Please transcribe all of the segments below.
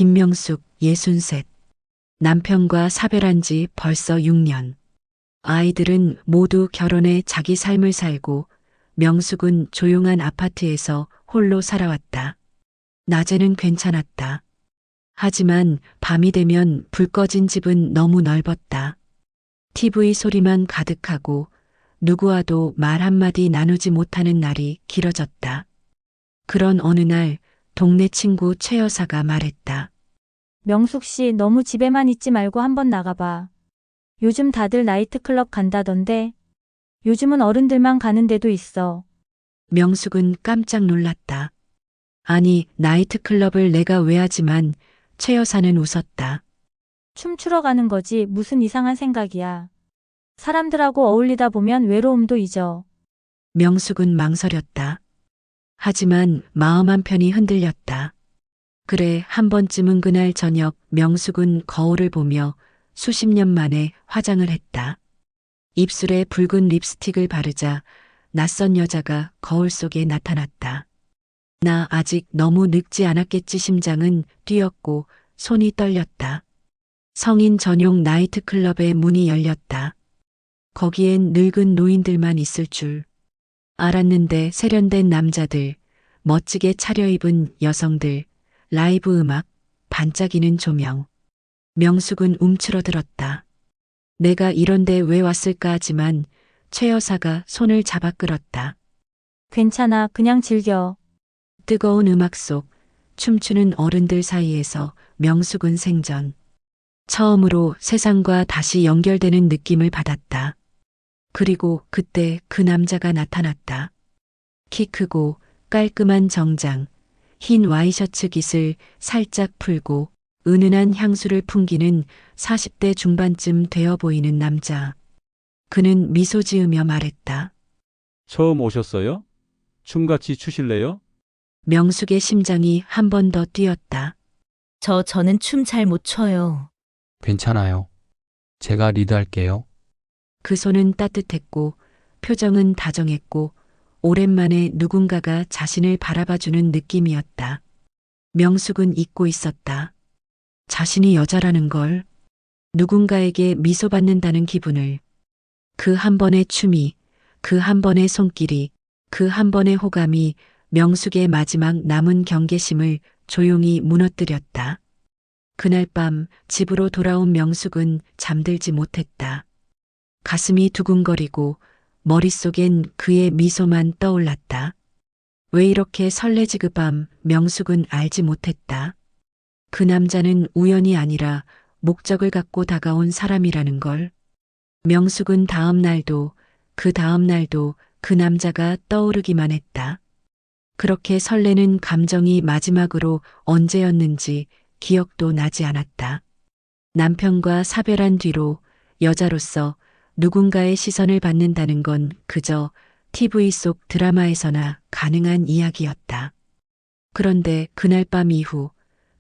김명숙 63. 남편과 사별한 지 벌써 6년. 아이들은 모두 결혼해 자기 삶을 살고 명숙은 조용한 아파트에서 홀로 살아왔다. 낮에는 괜찮았다. 하지만 밤이 되면 불 꺼진 집은 너무 넓었다. TV 소리만 가득하고 누구와도 말 한마디 나누지 못하는 날이 길어졌다. 그런 어느 날 동네 친구 최 여사가 말했다. 명숙 씨, 너무 집에만 있지 말고 한번 나가봐. 요즘 다들 나이트클럽 간다던데. 요즘은 어른들만 가는 데도 있어. 명숙은 깜짝 놀랐다. 아니, 나이트클럽을 내가 왜 하지만 최 여사는 웃었다. 춤추러 가는 거지 무슨 이상한 생각이야. 사람들하고 어울리다 보면 외로움도 잊어. 명숙은 망설였다. 하지만 마음 한편이 흔들렸다. 그래, 한 번쯤은 그날 저녁 명숙은 거울을 보며 수십 년 만에 화장을 했다. 입술에 붉은 립스틱을 바르자 낯선 여자가 거울 속에 나타났다. 나 아직 너무 늙지 않았겠지. 심장은 뛰었고 손이 떨렸다. 성인 전용 나이트클럽의 문이 열렸다. 거기엔 늙은 노인들만 있을 줄 알았는데 세련된 남자들, 멋지게 차려입은 여성들, 라이브 음악, 반짝이는 조명. 명숙은 움츠러들었다. 내가 이런데 왜 왔을까 하지만 최 여사가 손을 잡아 끌었다. 괜찮아, 그냥 즐겨. 뜨거운 음악 속 춤추는 어른들 사이에서 명숙은 생전 처음으로 세상과 다시 연결되는 느낌을 받았다. 그리고 그때 그 남자가 나타났다. 키 크고 깔끔한 정장, 흰 와이셔츠 깃을 살짝 풀고 은은한 향수를 풍기는 40대 중반쯤 되어 보이는 남자. 그는 미소 지으며 말했다. 처음 오셨어요? 춤같이 추실래요? 명숙의 심장이 한 번 더 뛰었다. 저는 춤 잘 못 춰요. 괜찮아요. 제가 리드할게요. 그 손은 따뜻했고 표정은 다정했고 오랜만에 누군가가 자신을 바라봐주는 느낌이었다. 명숙은 잊고 있었다. 자신이 여자라는 걸, 누군가에게 미소 받는다는 기분을. 그 한 번의 춤이, 그 한 번의 손길이, 그 한 번의 호감이 명숙의 마지막 남은 경계심을 조용히 무너뜨렸다. 그날 밤 집으로 돌아온 명숙은 잠들지 못했다. 가슴이 두근거리고 머릿속엔 그의 미소만 떠올랐다. 왜 이렇게 설레지? 그 밤 명숙은 알지 못했다. 그 남자는 우연이 아니라 목적을 갖고 다가온 사람이라는 걸. 명숙은 다음 날도 그 다음 날도 그 남자가 떠오르기만 했다. 그렇게 설레는 감정이 마지막으로 언제였는지 기억도 나지 않았다. 남편과 사별한 뒤로 여자로서 누군가의 시선을 받는다는 건 그저 TV 속 드라마에서나 가능한 이야기였다. 그런데 그날 밤 이후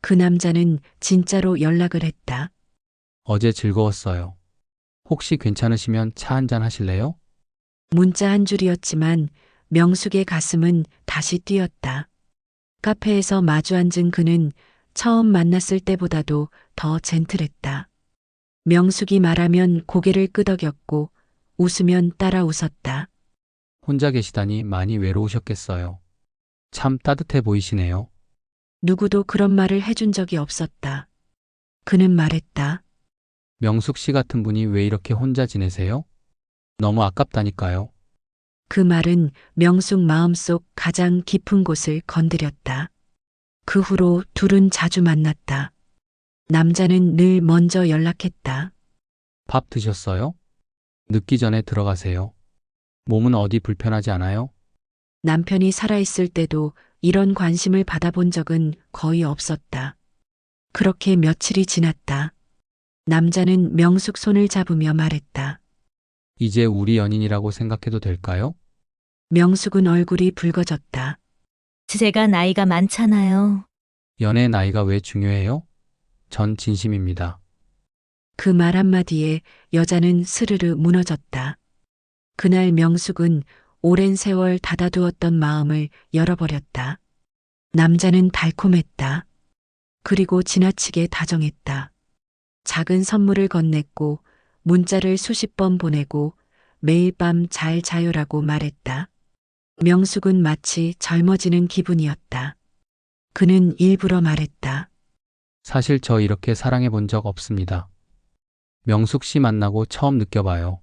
그 남자는 진짜로 연락을 했다. 어제 즐거웠어요. 혹시 괜찮으시면 차 한잔 하실래요? 문자 한 줄이었지만 명숙의 가슴은 다시 뛰었다. 카페에서 마주 앉은 그는 처음 만났을 때보다도 더 젠틀했다. 명숙이 말하면 고개를 끄덕였고 웃으면 따라 웃었다. 혼자 계시다니 많이 외로우셨겠어요. 참 따뜻해 보이시네요. 누구도 그런 말을 해준 적이 없었다. 그는 말했다. 명숙 씨 같은 분이 왜 이렇게 혼자 지내세요? 너무 아깝다니까요. 그 말은 명숙 마음속 가장 깊은 곳을 건드렸다. 그 후로 둘은 자주 만났다. 남자는 늘 먼저 연락했다. 밥 드셨어요? 늦기 전에 들어가세요. 몸은 어디 불편하지 않아요? 남편이 살아있을 때도 이런 관심을 받아본 적은 거의 없었다. 그렇게 며칠이 지났다. 남자는 명숙 손을 잡으며 말했다. 이제 우리 연인이라고 생각해도 될까요? 명숙은 얼굴이 붉어졌다. 제가 나이가 많잖아요. 연애 나이가 왜 중요해요? 전 진심입니다. 그 말 한마디에 여자는 스르르 무너졌다. 그날 명숙은 오랜 세월 닫아두었던 마음을 열어버렸다. 남자는 달콤했다. 그리고 지나치게 다정했다. 작은 선물을 건넸고 문자를 수십 번 보내고 매일 밤 잘 자요라고 말했다. 명숙은 마치 젊어지는 기분이었다. 그는 일부러 말했다. 사실 저 이렇게 사랑해 본 적 없습니다. 명숙 씨 만나고 처음 느껴봐요.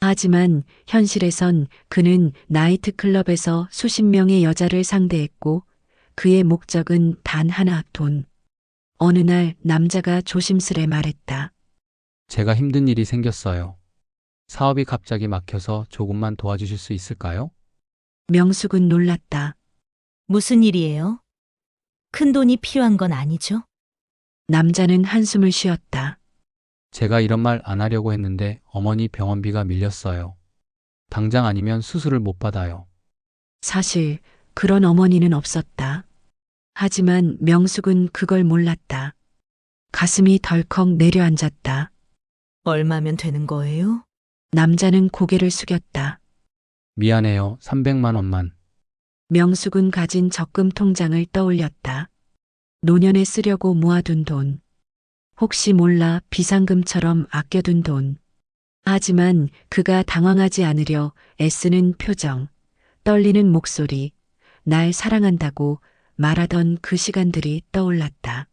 하지만 현실에선 그는 나이트클럽에서 수십 명의 여자를 상대했고 그의 목적은 단 하나, 돈. 어느 날 남자가 조심스레 말했다. 제가 힘든 일이 생겼어요. 사업이 갑자기 막혀서 조금만 도와주실 수 있을까요? 명숙은 놀랐다. 무슨 일이에요? 큰 돈이 필요한 건 아니죠? 남자는 한숨을 쉬었다. 제가 이런 말 안 하려고 했는데 어머니 병원비가 밀렸어요. 당장 아니면 수술을 못 받아요. 사실 그런 어머니는 없었다. 하지만 명숙은 그걸 몰랐다. 가슴이 덜컥 내려앉았다. 얼마면 되는 거예요? 남자는 고개를 숙였다. 미안해요. 300만 원만. 명숙은 가진 적금 통장을 떠올렸다. 노년에 쓰려고 모아둔 돈. 혹시 몰라 비상금처럼 아껴둔 돈. 하지만 그가 당황하지 않으려 애쓰는 표정, 떨리는 목소리, 날 사랑한다고 말하던 그 시간들이 떠올랐다.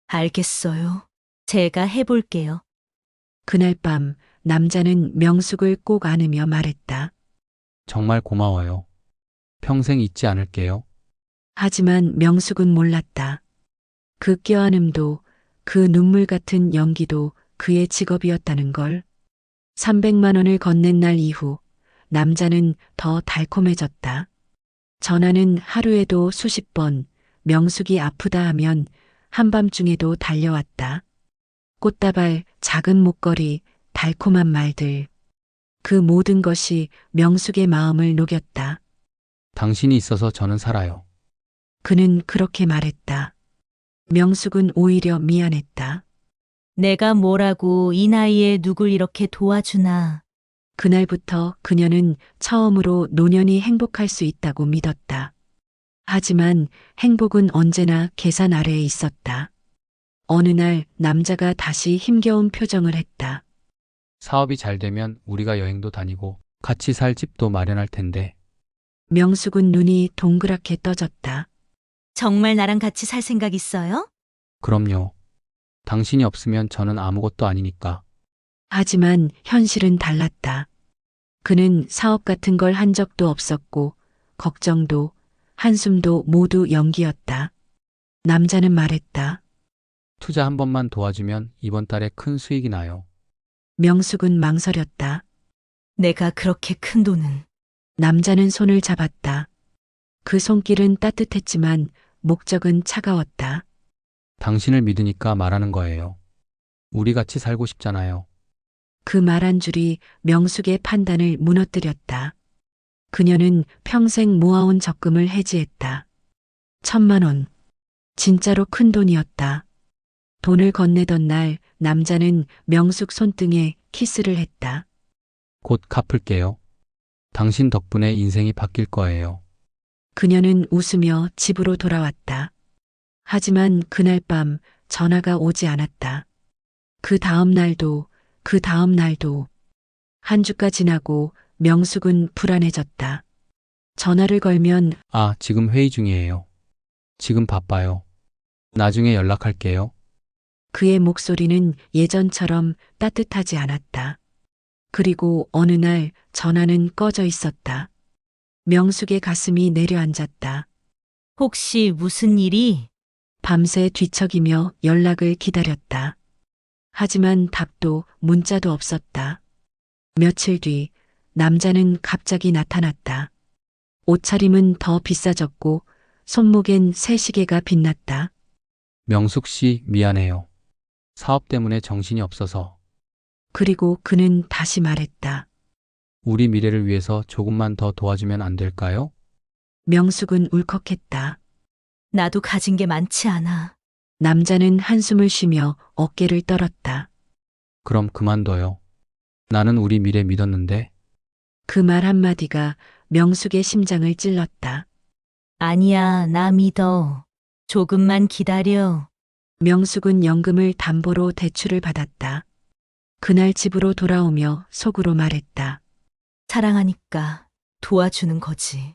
알겠어요. 제가 해볼게요. 그날 밤 남자는 명숙을 꼭 안으며 말했다. 정말 고마워요. 평생 잊지 않을게요. 하지만 명숙은 몰랐다. 그 껴안음도 그 눈물 같은 연기도 그의 직업이었다는 걸. 300만 원을 건넨 날 이후 남자는 더 달콤해졌다. 전화는 하루에도 수십 번, 명숙이 아프다 하면 한밤중에도 달려왔다. 꽃다발, 작은 목걸이, 달콤한 말들. 그 모든 것이 명숙의 마음을 녹였다. 당신이 있어서 저는 살아요. 그는 그렇게 말했다. 명숙은 오히려 미안했다. 내가 뭐라고 이 나이에 누굴 이렇게 도와주나. 그날부터 그녀는 처음으로 노년이 행복할 수 있다고 믿었다. 하지만 행복은 언제나 계산 아래에 있었다. 어느 날 남자가 다시 힘겨운 표정을 했다. 사업이 잘 되면 우리가 여행도 다니고 같이 살 집도 마련할 텐데. 명숙은 눈이 동그랗게 떠졌다. 정말 나랑 같이 살 생각 있어요? 그럼요. 당신이 없으면 저는 아무것도 아니니까. 하지만 현실은 달랐다. 그는 사업 같은 걸 한 적도 없었고 걱정도 한숨도 모두 연기였다. 남자는 말했다. 투자 한 번만 도와주면 이번 달에 큰 수익이 나요. 명숙은 망설였다. 내가 그렇게 큰 돈은. 남자는 손을 잡았다. 그 손길은 따뜻했지만 목적은 차가웠다. 당신을 믿으니까 말하는 거예요. 우리 같이 살고 싶잖아요. 그 말 한 줄이 명숙의 판단을 무너뜨렸다. 그녀는 평생 모아온 적금을 해지했다. 1,000만 원. 진짜로 큰 돈이었다. 돈을 건네던 날 남자는 명숙 손등에 키스를 했다. 곧 갚을게요. 당신 덕분에 인생이 바뀔 거예요. 그녀는 웃으며 집으로 돌아왔다. 하지만 그날 밤 전화가 오지 않았다. 그 다음 날도 그 다음 날도 한 주가 지나고 명숙은 불안해졌다. 전화를 걸면 아, 지금 회의 중이에요. 지금 바빠요. 나중에 연락할게요. 그의 목소리는 예전처럼 따뜻하지 않았다. 그리고 어느 날 전화는 꺼져 있었다. 명숙의 가슴이 내려앉았다. 혹시 무슨 일이? 밤새 뒤척이며 연락을 기다렸다. 하지만 답도 문자도 없었다. 며칠 뒤 남자는 갑자기 나타났다. 옷차림은 더 비싸졌고 손목엔 새 시계가 빛났다. 명숙 씨, 미안해요. 사업 때문에 정신이 없어서. 그리고 그는 다시 말했다. 우리 미래를 위해서 조금만 더 도와주면 안 될까요? 명숙은 울컥했다. 나도 가진 게 많지 않아. 남자는 한숨을 쉬며 어깨를 떨었다. 그럼 그만둬요. 나는 우리 미래 믿었는데. 그 말 한마디가 명숙의 심장을 찔렀다. 아니야, 나 믿어. 조금만 기다려. 명숙은 연금을 담보로 대출을 받았다. 그날 집으로 돌아오며 속으로 말했다. 사랑하니까 도와주는 거지.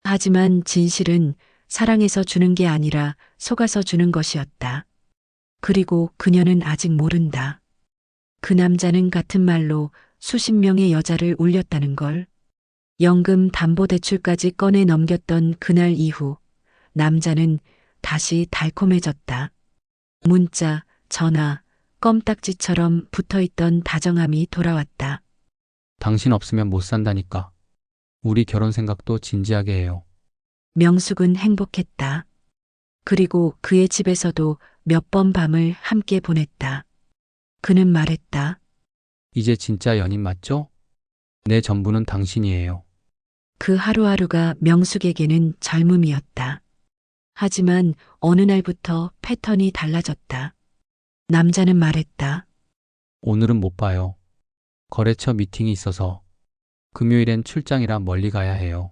하지만 진실은 사랑해서 주는 게 아니라 속아서 주는 것이었다. 그리고 그녀는 아직 모른다. 그 남자는 같은 말로 수십 명의 여자를 울렸다는 걸. 연금 담보대출까지 꺼내 넘겼던 그날 이후 남자는 다시 달콤해졌다. 문자, 전화, 껌딱지처럼 붙어있던 다정함이 돌아왔다. 당신 없으면 못 산다니까. 우리 결혼 생각도 진지하게 해요. 명숙은 행복했다. 그리고 그의 집에서도 몇 번 밤을 함께 보냈다. 그는 말했다. 이제 진짜 연인 맞죠? 내 전부는 당신이에요. 그 하루하루가 명숙에게는 젊음이었다. 하지만 어느 날부터 패턴이 달라졌다. 남자는 말했다. 오늘은 못 봐요. 거래처 미팅이 있어서. 금요일엔 출장이라 멀리 가야 해요.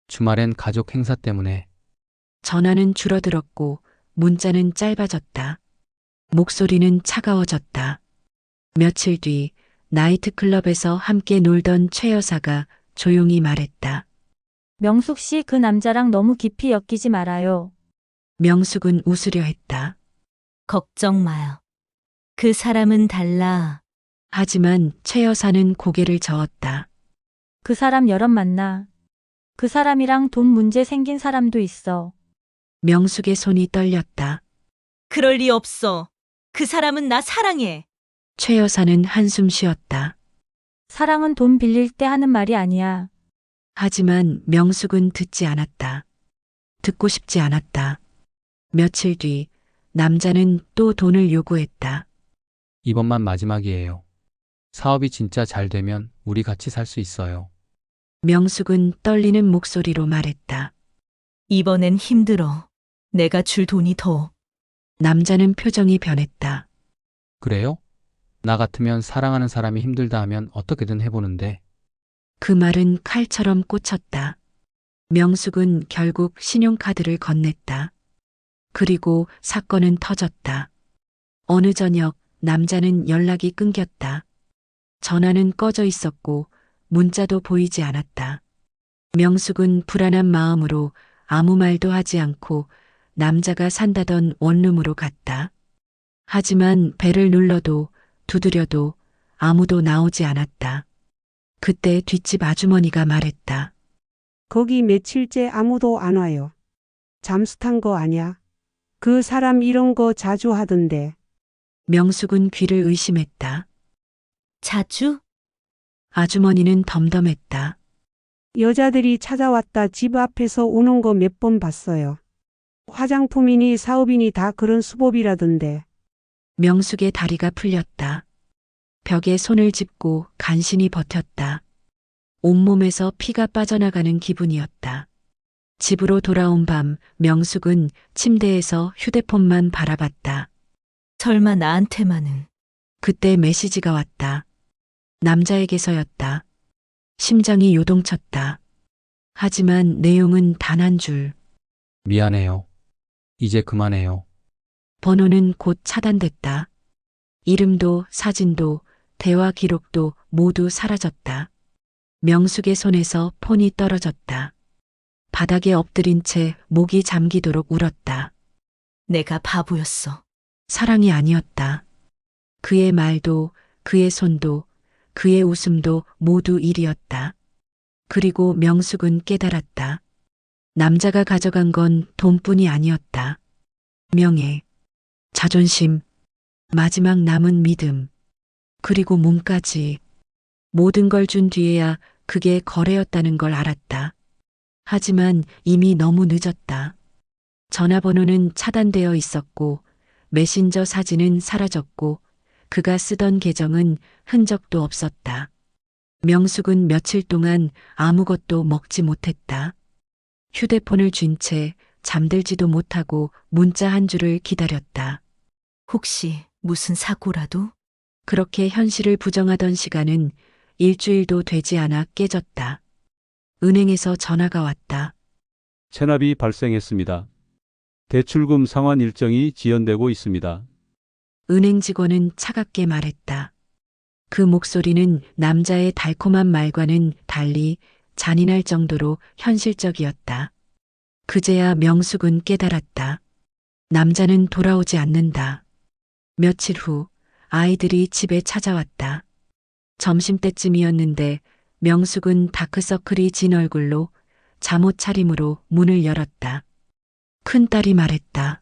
주말엔 가족 행사 때문에. 전화는 줄어들었고 문자는 짧아졌다. 목소리는 차가워졌다. 며칠 뒤 나이트클럽에서 함께 놀던 최 여사가 조용히 말했다. 명숙 씨 그 남자랑 너무 깊이 엮이지 말아요. 명숙은 웃으려 했다. 걱정 마요. 그 사람은 달라. 하지만 최 여사는 고개를 저었다. 그 사람 여럿 만나. 그 사람이랑 돈 문제 생긴 사람도 있어. 명숙의 손이 떨렸다. 그럴 리 없어. 그 사람은 나 사랑해. 최 여사는 한숨 쉬었다. 사랑은 돈 빌릴 때 하는 말이 아니야. 하지만 명숙은 듣지 않았다. 듣고 싶지 않았다. 며칠 뒤 남자는 또 돈을 요구했다. 이번만 마지막이에요. 사업이 진짜 잘 되면 우리 같이 살 수 있어요. 명숙은 떨리는 목소리로 말했다. 이번엔 힘들어. 내가 줄 돈이 더. 남자는 표정이 변했다. 그래요? 나 같으면 사랑하는 사람이 힘들다 하면 어떻게든 해보는데. 그 말은 칼처럼 꽂혔다. 명숙은 결국 신용카드를 건넸다. 그리고 사건은 터졌다. 어느 저녁 남자는 연락이 끊겼다. 전화는 꺼져 있었고 문자도 보이지 않았다. 명숙은 불안한 마음으로 아무 말도 하지 않고 남자가 산다던 원룸으로 갔다. 하지만 벨을 눌러도 두드려도 아무도 나오지 않았다. 그때 뒷집 아주머니가 말했다. 거기 며칠째 아무도 안 와요. 잠수 탄 거 아냐? 그 사람 이런 거 자주 하던데. 명숙은 귀를 의심했다. 자주? 아주머니는 덤덤했다. 여자들이 찾아왔다 집 앞에서 오는 거 몇 번 봤어요. 화장품이니 사업이니 다 그런 수법이라던데. 명숙의 다리가 풀렸다. 벽에 손을 짚고 간신히 버텼다. 온몸에서 피가 빠져나가는 기분이었다. 집으로 돌아온 밤 명숙은 침대에서 휴대폰만 바라봤다. 설마 나한테만은. 그때 메시지가 왔다. 남자에게서였다. 심장이 요동쳤다. 하지만 내용은 단 한 줄. 미안해요. 이제 그만해요. 번호는 곧 차단됐다. 이름도 사진도 대화 기록도 모두 사라졌다. 명숙의 손에서 폰이 떨어졌다. 바닥에 엎드린 채 목이 잠기도록 울었다. 내가 바보였어. 사랑이 아니었다. 그의 말도, 그의 손도, 그의 웃음도 모두 일이었다. 그리고 명숙은 깨달았다. 남자가 가져간 건 돈뿐이 아니었다. 명예, 자존심, 마지막 남은 믿음, 그리고 몸까지. 모든 걸 준 뒤에야 그게 거래였다는 걸 알았다. 하지만 이미 너무 늦었다. 전화번호는 차단되어 있었고 메신저 사진은 사라졌고 그가 쓰던 계정은 흔적도 없었다. 명숙은 며칠 동안 아무것도 먹지 못했다. 휴대폰을 쥔 채 잠들지도 못하고 문자 한 줄을 기다렸다. 혹시 무슨 사고라도? 그렇게 현실을 부정하던 시간은 일주일도 되지 않아 깨졌다. 은행에서 전화가 왔다. 체납이 발생했습니다. 대출금 상환 일정이 지연되고 있습니다. 은행 직원은 차갑게 말했다. 그 목소리는 남자의 달콤한 말과는 달리 잔인할 정도로 현실적이었다. 그제야 명숙은 깨달았다. 남자는 돌아오지 않는다. 며칠 후 아이들이 집에 찾아왔다. 점심때쯤이었는데 명숙은 다크서클이 진 얼굴로 잠옷 차림으로 문을 열었다. 큰딸이 말했다.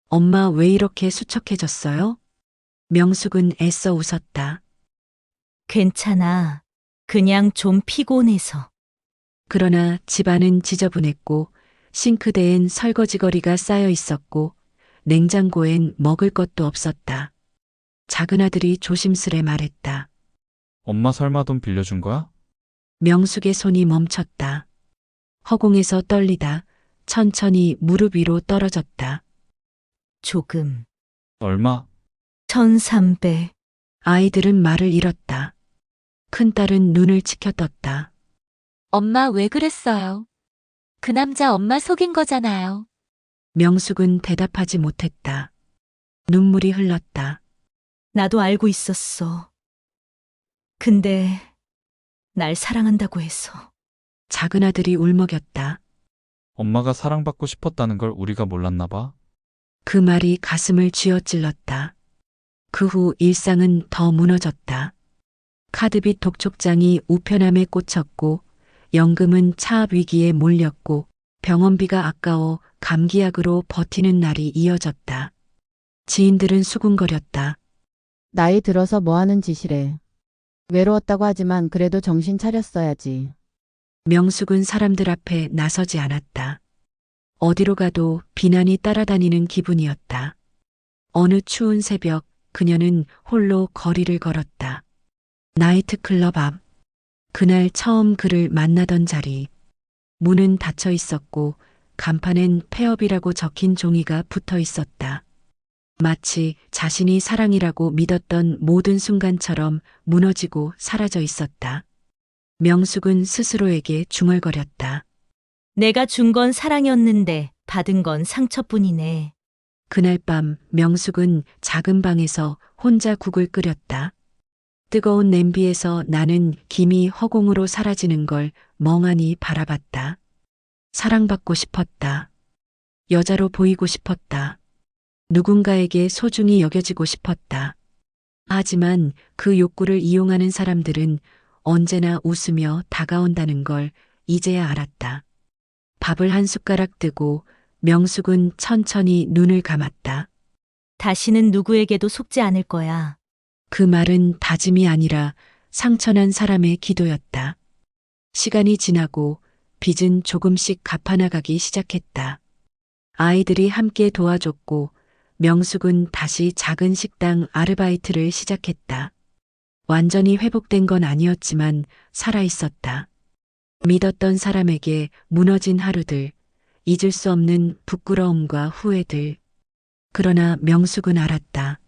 엄마 왜 이렇게 수척해졌어요? 명숙은 애써 웃었다. 괜찮아. 그냥 좀 피곤해서. 그러나 집안은 지저분했고 싱크대엔 설거지거리가 쌓여 있었고 냉장고엔 먹을 것도 없었다. 작은 아들이 조심스레 말했다. 엄마 설마 돈 빌려준 거야? 명숙의 손이 멈췄다. 허공에서 떨리다 천천히 무릎 위로 떨어졌다. 조금. 얼마? 1300. 아이들은 말을 잃었다. 큰딸은 눈을 치켜떴다. 엄마 왜 그랬어요? 그 남자 엄마 속인 거잖아요. 명숙은 대답하지 못했다. 눈물이 흘렀다. 나도 알고 있었어. 근데 날 사랑한다고 해서. 작은 아들이 울먹였다. 엄마가 사랑받고 싶었다는 걸 우리가 몰랐나 봐. 그 말이 가슴을 쥐어찔렀다. 그 후 일상은 더 무너졌다. 카드빚 독촉장이 우편함에 꽂혔고 연금은 차압 위기에 몰렸고 병원비가 아까워 감기약으로 버티는 날이 이어졌다. 지인들은 수군거렸다. 나이 들어서 뭐 하는 짓이래. 외로웠다고 하지만 그래도 정신 차렸어야지. 명숙은 사람들 앞에 나서지 않았다. 어디로 가도 비난이 따라다니는 기분이었다. 어느 추운 새벽 그녀는 홀로 거리를 걸었다. 나이트클럽 앞. 그날 처음 그를 만나던 자리. 문은 닫혀 있었고 간판엔 폐업이라고 적힌 종이가 붙어 있었다. 마치 자신이 사랑이라고 믿었던 모든 순간처럼 무너지고 사라져 있었다. 명숙은 스스로에게 중얼거렸다. 내가 준 건 사랑이었는데 받은 건 상처뿐이네. 그날 밤 명숙은 작은 방에서 혼자 국을 끓였다. 뜨거운 냄비에서 나는 김이 허공으로 사라지는 걸 멍하니 바라봤다. 사랑받고 싶었다. 여자로 보이고 싶었다. 누군가에게 소중히 여겨지고 싶었다. 하지만 그 욕구를 이용하는 사람들은 언제나 웃으며 다가온다는 걸 이제야 알았다. 밥을 한 숟가락 뜨고 명숙은 천천히 눈을 감았다. 다시는 누구에게도 속지 않을 거야. 그 말은 다짐이 아니라 상처난 사람의 기도였다. 시간이 지나고 빚은 조금씩 갚아나가기 시작했다. 아이들이 함께 도와줬고 명숙은 다시 작은 식당 아르바이트를 시작했다. 완전히 회복된 건 아니었지만 살아있었다. 믿었던 사람에게 무너진 하루들, 잊을 수 없는 부끄러움과 후회들. 그러나 명숙은 알았다.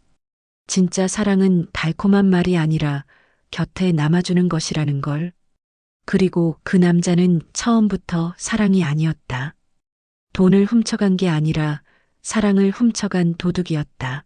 진짜 사랑은 달콤한 말이 아니라 곁에 남아주는 것이라는 걸. 그리고 그 남자는 처음부터 사랑이 아니었다. 돈을 훔쳐간 게 아니라 사랑을 훔쳐간 도둑이었다.